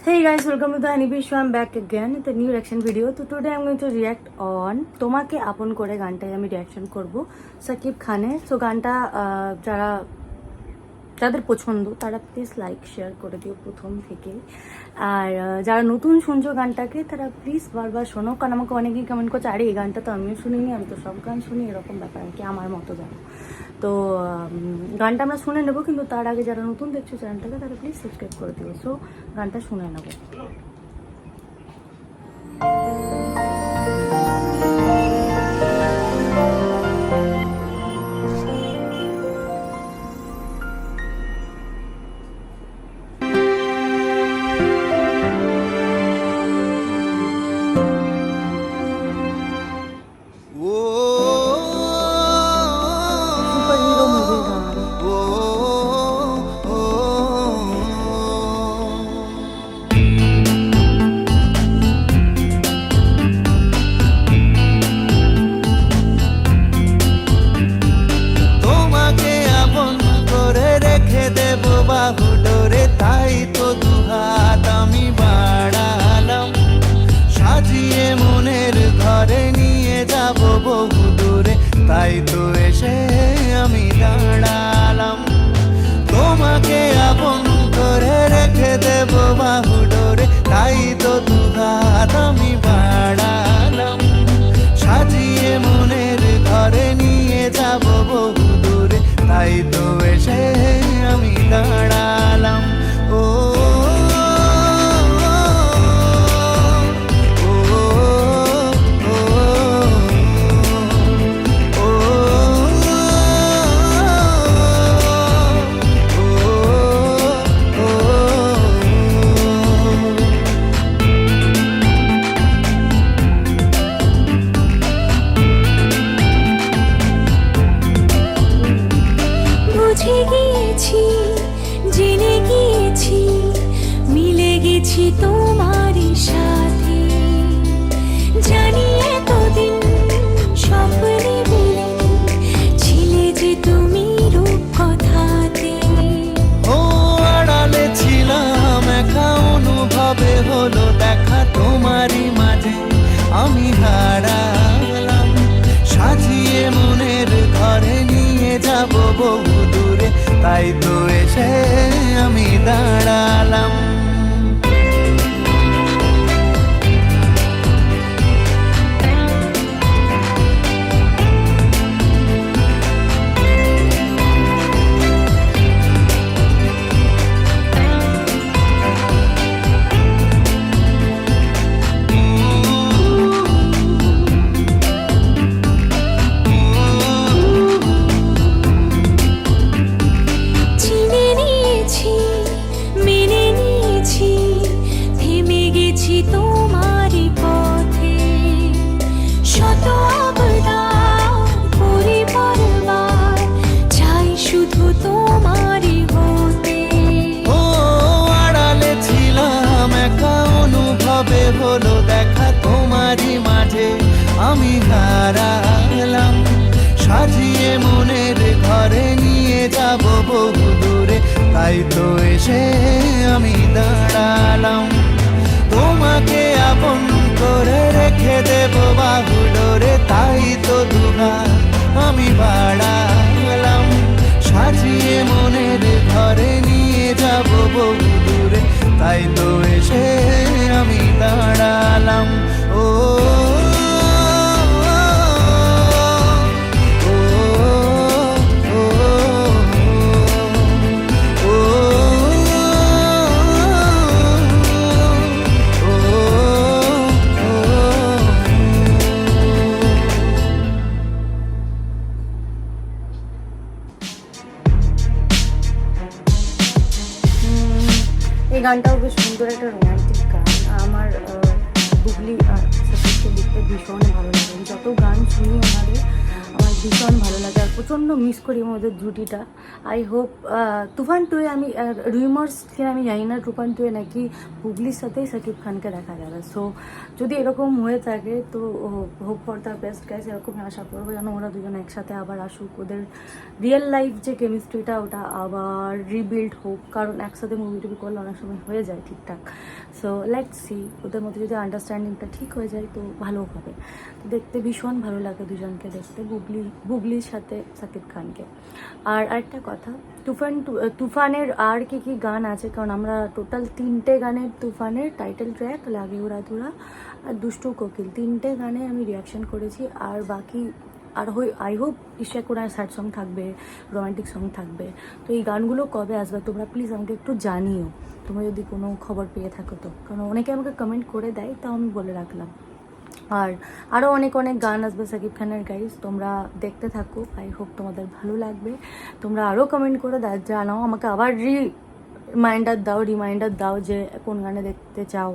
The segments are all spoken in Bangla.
Hey guys, welcome to the Honeybee Show. I'm back again with a new reaction video. So today I'm going to react on তোমাকে আপন করে গানটায় আমি রিঅ্যাকশন করব সাকিব খানের। সো গানটা যাদের পছন্দ তারা প্লিজ লাইক শেয়ার করে দিও প্রথম থেকে, আর যারা নতুন শুনছো গানটাকে তারা প্লিজ বারবার শোনো, কারণ আমাকে অনেকেই কমেন্ট করছে আরে এই গানটা তো আমিও শুনিনি, আমি তো সব গান শুনি, এরকম ব্যাপার আর কি আমার মতো জানো। তো গানটা আমরা শুনে নেবো, কিন্তু তার আগে যারা নতুন দেখছো চ্যানেলটাকে তারা প্লিজ সাবস্ক্রাইব করে দিও। সো গানটা শুনে নেবো। তাই তো দুহাত আমি বাড়ালাম, সাজিয়ে মনের ঘরে নিয়ে যাব বহু দূরে, তাই তো এসে আমি দাঁড়ালাম। তোমাকে আপন করে রেখে দেব বাহু ডোরে, তাই তো দুহাত আমি বাড়ালাম, সাজিয়ে মনের ঘরে নিয়ে যাব বহু দূরে, তাই তো এসে আমি দাঁড়ালাম। ও জেনে গিয়েছি, মিলে গেছি তোমারই সাথে, জানি এতদিন স্বপ্নে মিলে ছিলে যে তুমি রূপকথাতে। ও আড়ালে ছিলাম একা, অনুভবে হলো দেখা তোমারই মাঝে আমি হারালাম, সাজিয়ে মনের ঘরে নিয়ে যাব বহু দূরে, তাই তো এসে আমি দাঁড়ালাম। তোমারই পথে শত অবদান করে বারবার চাই শুধু তোমারই হতে। ও আড়ালে ছিলাম একা, অনুভবে হলো দেখা তোমারই মাঝে আমি হারালাম, সাজিয়ে মনের ঘরে নিয়ে যাব বহু দূরে, তাই তো এসে আমি দাঁড়ালাম। তোমাকে আপন করে রেখে দেব বাহু ডোরে, তাই তো দুহাত আমি বাড়ালাম, সাজিয়ে মনের ঘরে নিয়ে যাব বহু দূরে, তাই তো এসে আমি দাঁড়ালাম। ও এই গানটাও বেশ সুন্দর একটা রোম্যান্টিক গান। আমার বুবলি আর সতীশকে লিখতে ভীষণ ভালো লাগে, যত গান শুনি ওনাদের আমার ভীষণ ভালো লাগে আর প্রচণ্ড মিস করি আমি ওদের জুটিটা। আই হোপ তুফান টুয়ে আমি রিউমার্স কি আমি জানি না, তুফান টুয়ে নাকি বুবলির সাথেই শাকিব খানকে দেখা যাবে। সো যদি এরকম হয়ে থাকে তো hope for the best guys, এরকমই আশা করবো যেন ওরা দুজন একসাথে আবার আসুক, ওদের রিয়েল লাইফ যে কেমিস্ট্রিটা ওটা আবার রিবিল্ড হোক, কারণ একসাথে মুভি টুভি করলে অনেক সময় হয়ে যায় ঠিকঠাক। সো লেটস সি, ওদের মধ্যে যদি আন্ডারস্ট্যান্ডিংটা ঠিক হয়ে যায় তো ভালো হবে। তো দেখতে ভীষণ ভালো লাগে দুজনকে দেখতে, বুবলির সাথে শাকিব খানকে। আর আরেকটা কথা, তুফানের আর কি কি গান আছে, কারণ আমরা টোটাল 3টে গানের তুফানের টাইটেল ট্র্যাক লাগে উড়াধুরা আর দুষ্টু কোকিল 3টে গানে আমি রিয়াকশন করেছি। আর বাকি আর আই হোপ ইশা কোনো স্যাড সং থাকবে, রোমান্টিক সং থাকবে। তো এই গানগুলো কবে আসবে তোমরা প্লিজ আমাকে একটু জানিও, তোমরা যদি কোনো খবর পেয়ে থাকো তো, কারণ অনেকে আমাকে কমেন্ট করে দেয়, তাও আমি বলে রাখলাম। আর আরও অনেক অনেক গান আসবে শাকিব খানের গাইজ, তোমরা দেখতে থাকো, আই হোপ তোমাদের ভালো লাগবে। তোমরা আরও কমেন্ট করে জানাও, আমাকে আবার রিমাইন্ডার দাও যে কোন গানে দেখতে চাও,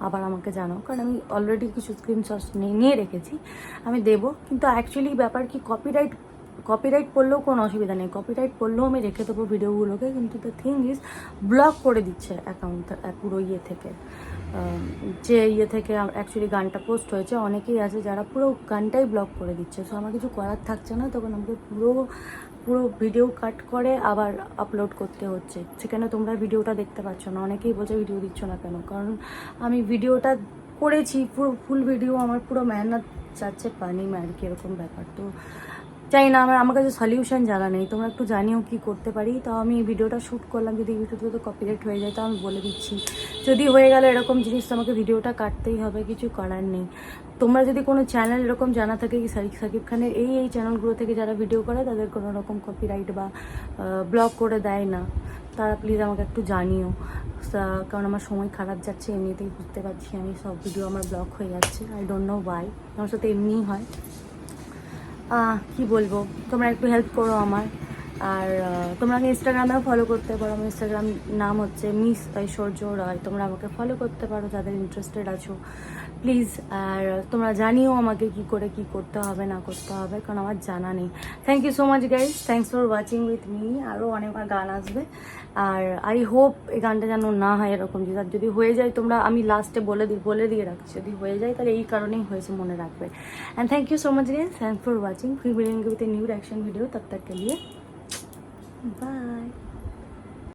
আবার আমাকে জানাও, কারণ আমি অলরেডি কিছু স্ক্রিনশটস নিয়ে রেখেছি, আমি দেবো। কিন্তু অ্যাকচুয়ালি ব্যাপার কি, কপিরাইট পড়লেও কোনো অসুবিধা নেই, কপিরাইট পড়লেও আমি রেখে দেবো ভিডিওগুলোকে, কিন্তু দ্য থিং ইজ ব্লক করে দিচ্ছে অ্যাকাউন্ট পুরো থেকে, যে থেকে অ্যাকচুয়ালি গানটা পোস্ট হয়েছে, অনেকেই আছে যারা পুরো গানটাই ব্লক করে দিচ্ছে। সো আমার কিছু করার থাকছে না, তখন আমাকে পুরো ভিডিও কাট করে আবার আপলোড করতে হচ্ছে, সেখানে তোমরা ভিডিওটা দেখতে পাচ্ছ না। অনেকেই বলছে ভিডিও দিচ্ছ না কেন, কারণ আমি ভিডিওটা করেছি পুরো ফুল ভিডিও, আমার পুরো মেহনত যাচ্ছে পানি আর কি, এরকম ব্যাপার। তো চাই না, আমার কাছে সলিউশন জানা নেই, তোমরা একটু জানিও কি করতে পারি। তাও আমি এই ভিডিওটা শ্যুট করলাম, যদি ভিডিওতে কপিরাইট হয়ে যায় তো আমি বলে দিচ্ছি, যদি হয়ে গেল এরকম জিনিস তো আমাকে ভিডিওটা কাটতেই হবে, কিছু করার নেই। তোমরা যদি কোনো চ্যানেল এরকম জানা থাকে কি শাকিব খানের এই চ্যানেলগুলো থেকে যারা ভিডিও করে তাদের কোনো রকম কপিরাইট বা ব্লক করে দেয় না, তারা প্লিজ আমাকে একটু জানিও, কারণ আমার সময় খারাপ যাচ্ছে, এমনিতেই বুঝতে পারছি আমি, সব ভিডিও আমার ব্লক হয়ে যাচ্ছে, আই ডোন্ট নো ওয়াই, আমার সাথে এমনিই হয়। কি বলবো, তোমরা একটু হেল্প করো আমার। আর তোমরা আমাকে ইনস্টাগ্রামেও ফলো করতে পারো, আমার ইনস্টাগ্রাম নাম হচ্ছে মিস ঐশ্বর্য রায়, তোমরা আমাকে ফলো করতে পারো যাদের ইন্টারেস্টেড আছো প্লিজ। আর তোমরা জানিও আমাকে কি করে কি করতে হবে না করতে হবে, কারণ আমার জানা নেই। Thank you so much guys, thanks for watching with me. আরও অনেক গান আসবে, আর আই হোপ এই গানটা যেন না হয় এরকম, যদি হয়ে যায় তোমরা, আমি লাস্টে বলে দিয়ে রাখছি, যদি হয়ে যায় তাহলে এই কারণেই হয়েছে, মনে রাখবে। And thank you so much guys, thanks for watching, ফির मिलेंगे with a new reaction video, तब तक के लिए बाय।